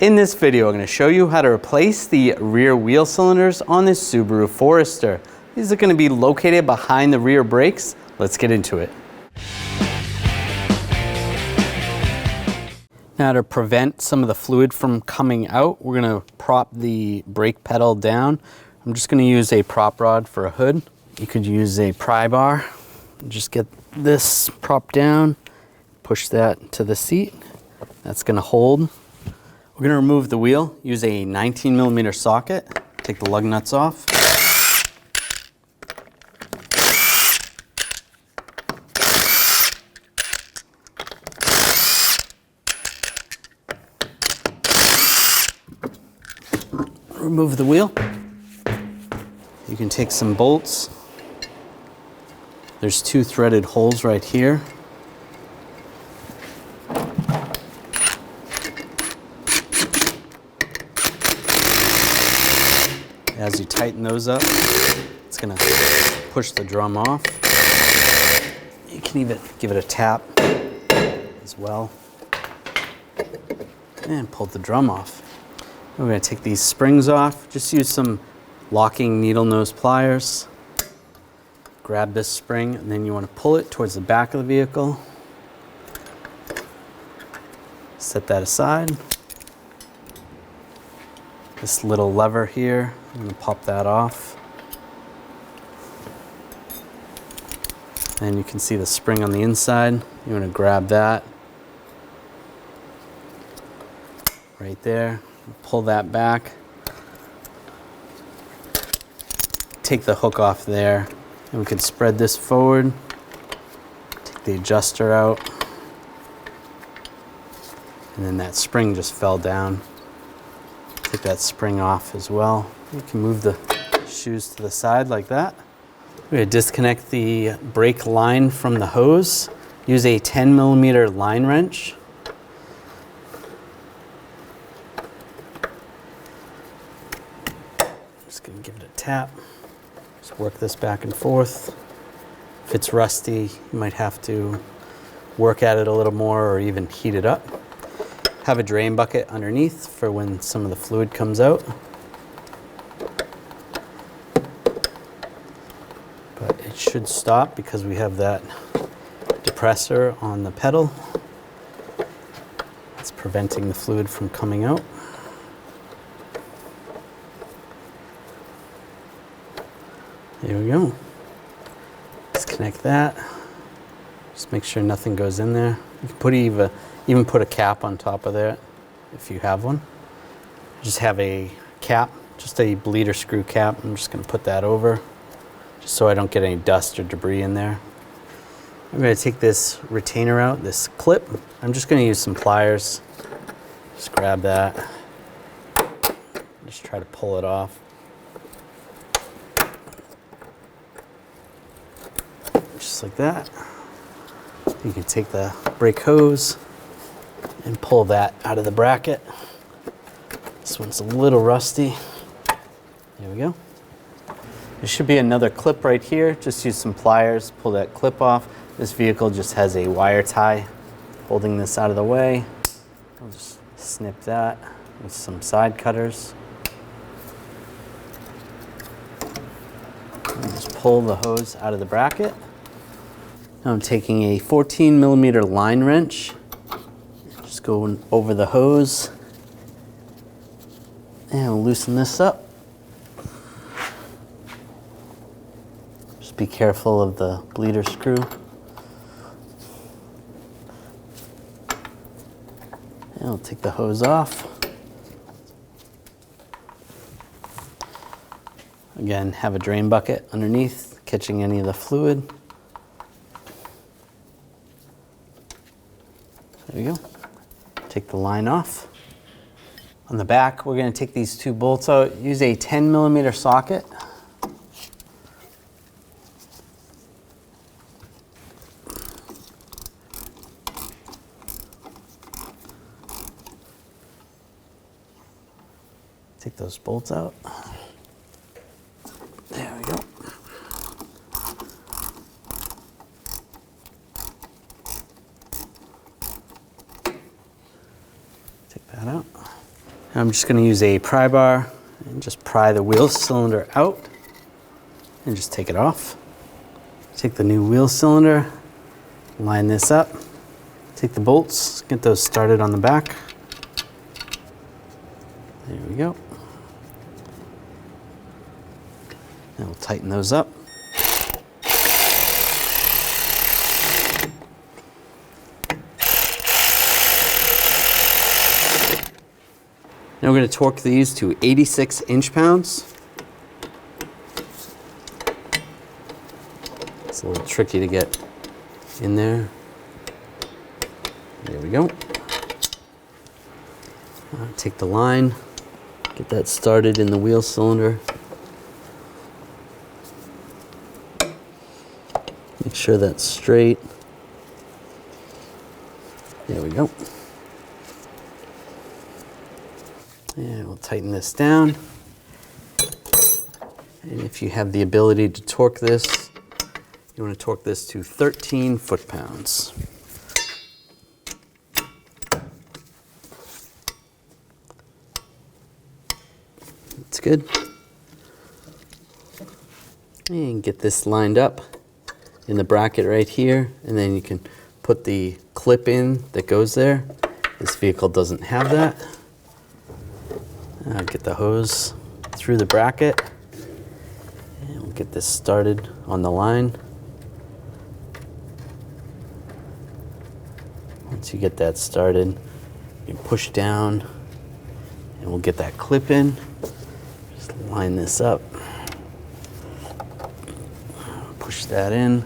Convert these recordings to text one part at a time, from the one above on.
In this video, I'm going to show you how to replace the rear wheel cylinders on this Subaru Forester. These are going to be located behind the rear brakes. Let's get into it. Now, to prevent some of the fluid from coming out, we're going to prop the brake pedal down. I'm just going to use a prop rod for a hood. You could use a pry bar. Just get this prop down, push that to the seat. That's going to hold. We're going to remove the wheel, use a 19mm socket, take the lug nuts off. Remove the wheel. You can take some bolts. There's 2 threaded holes right here. As you tighten those up, it's going to push the drum off. You can even give it a tap as well and pull the drum off. We're going to take these springs off. Just use some locking needle nose pliers. Grab this spring and then you want to pull it towards the back of the vehicle. Set that aside. This little lever here, I'm going to pop that off. And you can see the spring on the inside. You want to grab that right there. Pull that back. Take the hook off there. And we can spread this forward. Take the adjuster out. And then that spring just fell down. Take that spring off as well. You can move the shoes to the side like that. We're going to disconnect the brake line from the hose. Use a 10mm line wrench. Just going to give it a tap. Just work this back and forth. If it's rusty, you might have to work at it a little more or even heat it up. Have a drain bucket underneath for when some of the fluid comes out. But it should stop because we have that depressor on the pedal. It's preventing the fluid from coming out. There we go. Disconnect that. Just make sure nothing goes in there. You can put even put a cap on top of there if you have one. Just have a cap, just a bleeder screw cap. I'm just going to put that over just so I don't get any dust or debris in there. I'm going to take this retainer out, this clip. I'm just going to use some pliers. Just grab that. Just try to pull it off. Just like that. You can take the brake hose and pull that out of the bracket. This one's a little rusty. There we go. There should be another clip right here. Just use some pliers, pull that clip off. This vehicle just has a wire tie holding this out of the way. I'll just snip that with some side cutters. And just pull the hose out of the bracket. Now I'm taking a 14mm line wrench. Just going over the hose. And we'll loosen this up. Just be careful of the bleeder screw. And we'll take the hose off. Again, have a drain bucket underneath, catching any of the fluid. There we go. Take the line off. On the back, we're going to take these 2 bolts out. Use a 10mm socket. Take those bolts out. There we go. that out. I'm just going to use a pry bar and just pry the wheel cylinder out and just take it off. Take the new wheel cylinder, line this up, take the bolts, get those started on the back. There we go. And we'll tighten those up. Now we're going to torque these to 86 inch-pounds. It's a little tricky to get in there. There we go. Take the line, get that started in the wheel cylinder. Make sure that's straight. There we go. And we'll tighten this down. And if you have the ability to torque this, you want to torque this to 13 foot-pounds. That's good. And get this lined up in the bracket right here, and then you can put the clip in that goes there. This vehicle doesn't have that. Get the hose through the bracket, and we'll get this started on the line. Once you get that started, you can push down, and we'll get that clip in. Just line this up, push that in,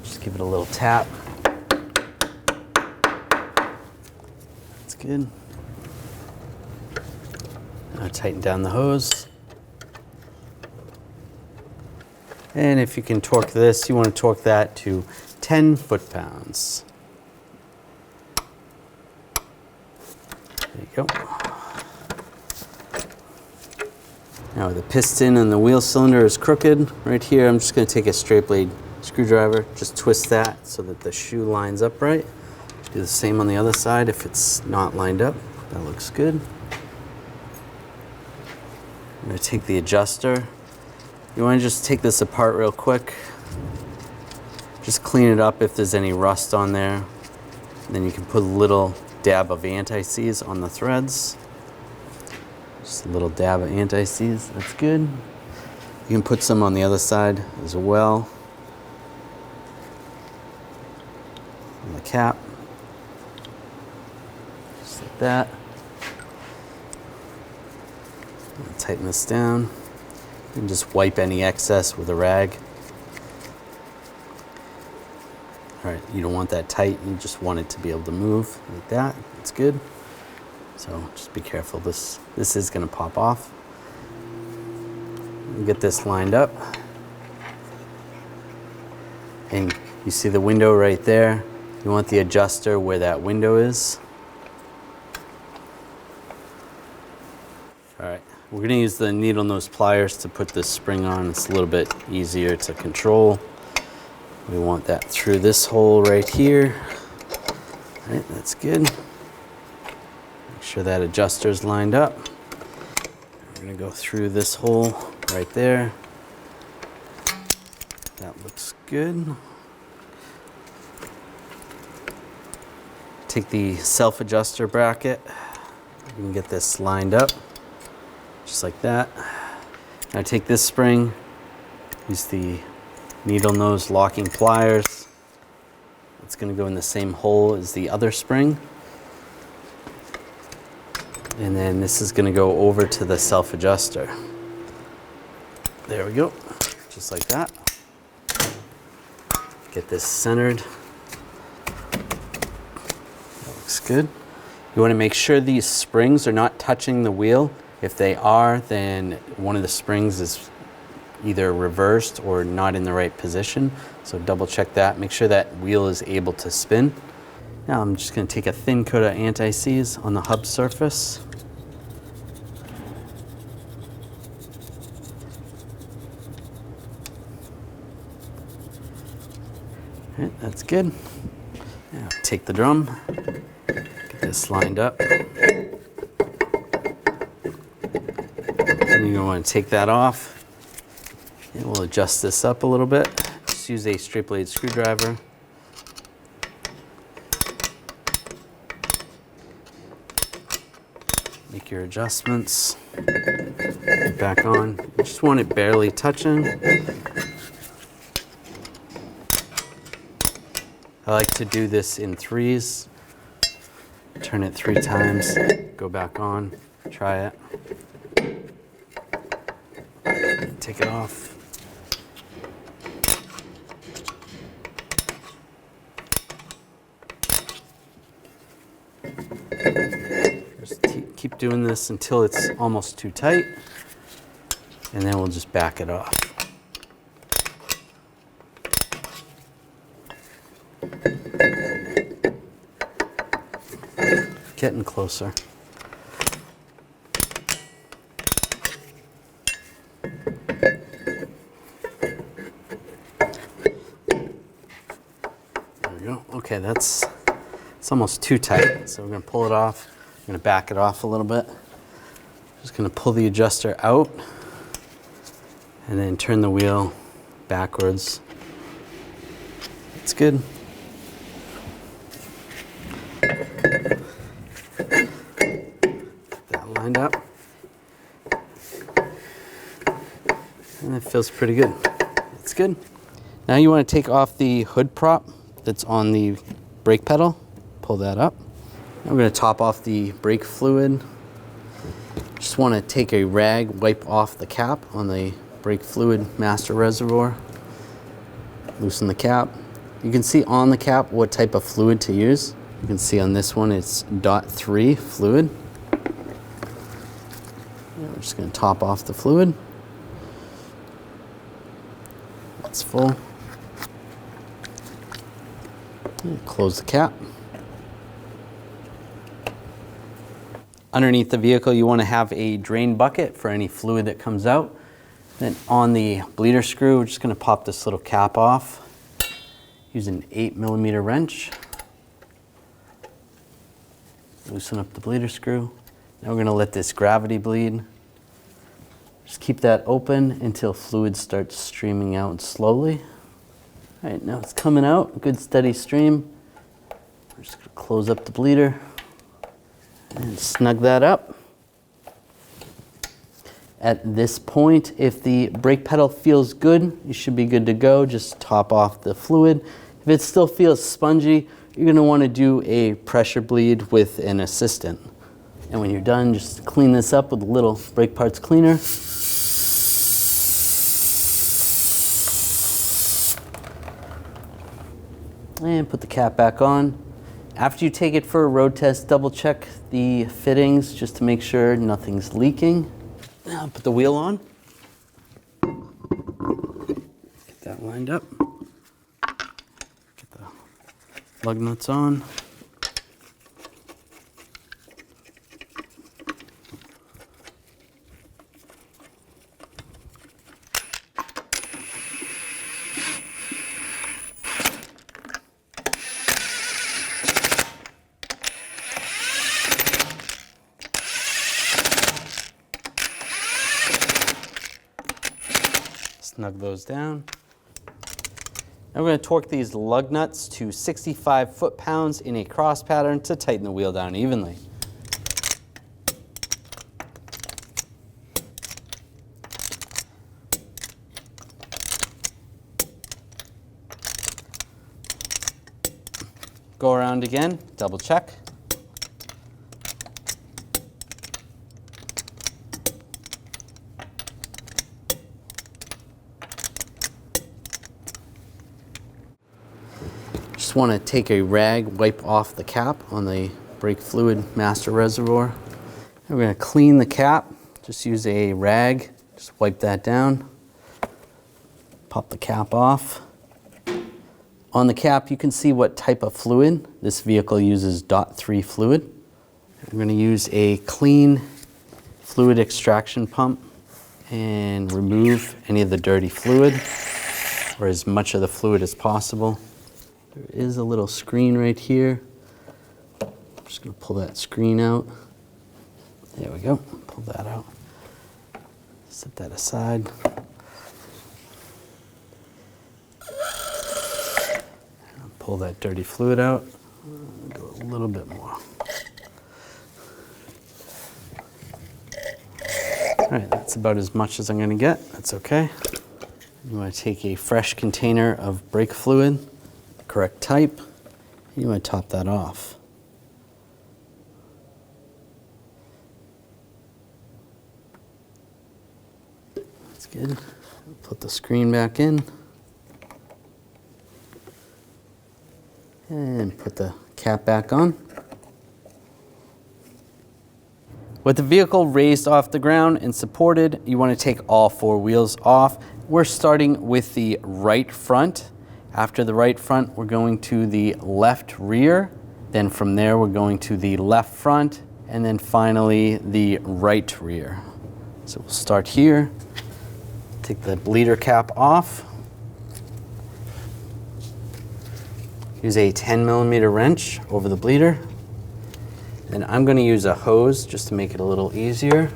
just give it a little tap. That's good. Now tighten down the hose. And if you can torque this, you want to torque that to 10 foot-pounds. There you go. Now the piston and the wheel cylinder is crooked. Right here, I'm just going to take a straight blade screwdriver, just twist that so that the shoe lines up right. Do the same on the other side if it's not lined up. That looks good. I'm going to take the adjuster. You want to just take this apart real quick. Just clean it up if there's any rust on there. And then you can put a little dab of anti-seize on the threads. Just a little dab of anti-seize, that's good. You can put some on the other side as well. On the cap. Just like that. Tighten this down and just wipe any excess with a rag. All right, you don't want that tight, you just want it to be able to move like that. That's good. So just be careful, this is going to pop off. We'll get this lined up. And you see the window right there. You want the adjuster where that window is. All right. We're going to use the needle nose pliers to put this spring on. It's a little bit easier to control. We want that through this hole right here. All right, that's good. Make sure that adjuster's lined up. We're going to go through this hole right there. That looks good. Take the self-adjuster bracket. You can get this lined up. Just like that. Now take this spring, use the needle nose locking pliers. It's going to go in the same hole as the other spring. And then this is going to go over to the self-adjuster. There we go, just like that. Get this centered. That looks good. You want to make sure these springs are not touching the wheel. If they are, then one of the springs is either reversed or not in the right position. So double check that. Make sure that wheel is able to spin. Now I'm just going to take a thin coat of anti-seize on the hub surface. All right, that's good. Now take the drum, get this lined up. we want to take that off, and we'll adjust this up a little bit. Just use a straight blade screwdriver. Make your adjustments. Put back on. You just want it barely touching. I like to do this in threes. Turn it 3 times, go back on, try it. Take it off. Just keep doing this until it's almost too tight, and then we'll just back it off. Getting closer. There we go. Okay, it's almost too tight, so we're going to pull it off. I'm going to back it off a little bit. Just going to pull the adjuster out and then turn the wheel backwards. It's good. Lined up, and it feels pretty good. It's good. Now you want to take off the hood prop that's on the brake pedal. Pull that up. Now we're going to top off the brake fluid. Just want to take a rag, wipe off the cap on the brake fluid master reservoir. Loosen the cap. You can see on the cap what type of fluid to use. You can see on this one it's .3 fluid. We're just going to top off the fluid. It's full. And close the cap. Underneath the vehicle, you want to have a drain bucket for any fluid that comes out. Then on the bleeder screw, we're just going to pop this little cap off. Use an 8mm wrench. Loosen up the bleeder screw. Now we're going to let this gravity bleed. Just keep that open until fluid starts streaming out slowly. All right, now it's coming out, good steady stream. We're just going to close up the bleeder and snug that up. At this point, if the brake pedal feels good, you should be good to go. Just top off the fluid. If it still feels spongy, you're going to want to do a pressure bleed with an assistant. And when you're done, just clean this up with a little brake parts cleaner. And put the cap back on. After you take it for a road test, double check the fittings just to make sure nothing's leaking. Now put the wheel on. Get that lined up. Get the lug nuts on. Snug those down. Now we're going to torque these lug nuts to 65 foot-pounds in a cross pattern to tighten the wheel down evenly. Go around again, double check. Just want to take a rag, wipe off the cap on the brake fluid master reservoir. And we're going to clean the cap. Just use a rag, just wipe that down. Pop the cap off. On the cap, you can see what type of fluid. This vehicle uses .3 fluid. I'm going to use a clean fluid extraction pump and remove any of the dirty fluid, or as much of the fluid as possible. There is a little screen right here. I'm just going to pull that screen out. There we go. Pull that out. Set that aside. Pull that dirty fluid out. Do a little bit more. All right, that's about as much as I'm going to get. That's okay. You want to take a fresh container of brake fluid, correct type. You want to top that off. That's good. Put the screen back in. And put the cap back on. With the vehicle raised off the ground and supported, you want to take all 4 wheels off. We're starting with the right front. After the right front, we're going to the left rear. Then from there, we're going to the left front, and then finally the right rear. So we'll start here. Take the bleeder cap off. Use a 10mm wrench over the bleeder. And I'm going to use a hose just to make it a little easier.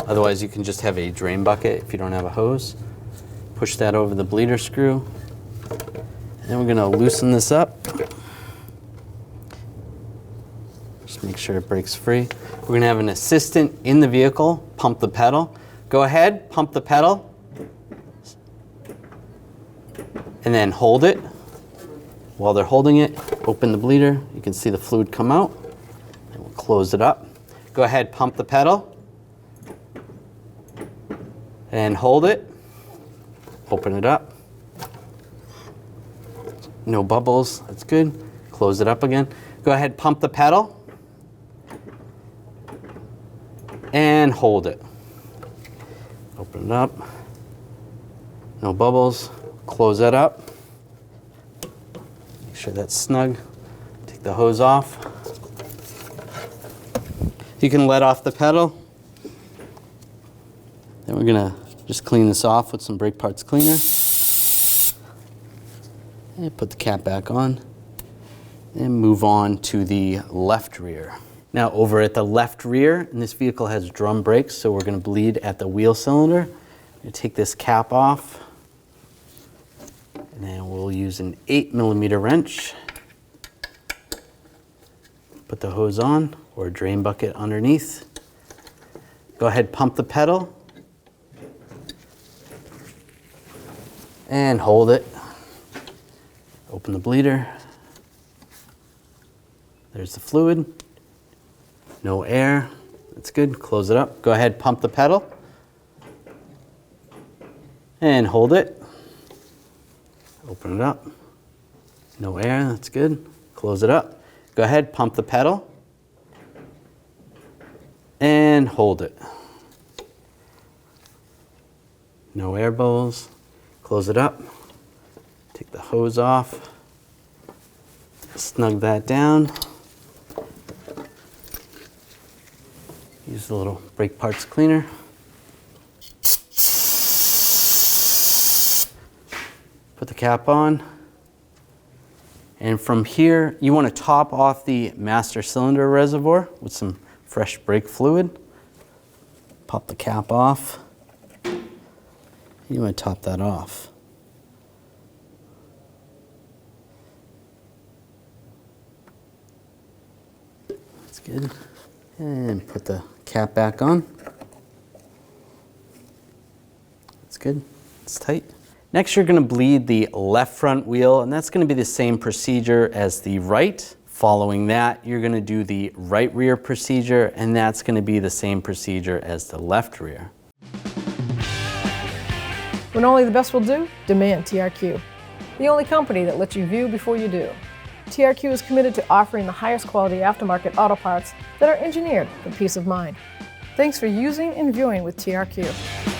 Otherwise, you can just have a drain bucket if you don't have a hose. Push that over the bleeder screw. And then we're going to loosen this up. Just make sure it breaks free. We're going to have an assistant in the vehicle pump the pedal. Go ahead, pump the pedal. And then hold it. While they're holding it, open the bleeder. You can see the fluid come out. And we'll close it up. Go ahead, pump the pedal. And hold it. Open it up. No bubbles, that's good. Close it up again. Go ahead, pump the pedal. And hold it. Open it up. No bubbles. Close that up. Make sure that's snug. Take the hose off. You can let off the pedal. Then we're gonna just clean this off with some brake parts cleaner. And put the cap back on. And move on to the left rear. Now over at the left rear, and this vehicle has drum brakes, so we're gonna bleed at the wheel cylinder. I'm gonna take this cap off. And then we'll use an 8mm wrench. Put the hose on, or a drain bucket underneath. Go ahead, pump the pedal. And hold it. Open the bleeder. There's the fluid. No air. That's good. Close it up. Go ahead, pump the pedal. And hold it. Open it up. No air. That's good. Close it up. Go ahead, pump the pedal. And hold it. No air bubbles. Close it up. Take the hose off. Snug that down. Use the little brake parts cleaner. Put the cap on. And from here, you want to top off the master cylinder reservoir with some fresh brake fluid. Pop the cap off. You want to top that off. That's good. And put the cap back on. That's good. It's tight. Next, you're going to bleed the left front wheel, and that's going to be the same procedure as the right. Following that, you're going to do the right rear procedure, and that's going to be the same procedure as the left rear. When only the best will do, demand TRQ. The only company that lets you view before you do. TRQ is committed to offering the highest quality aftermarket auto parts that are engineered for peace of mind. Thanks for using and viewing with TRQ.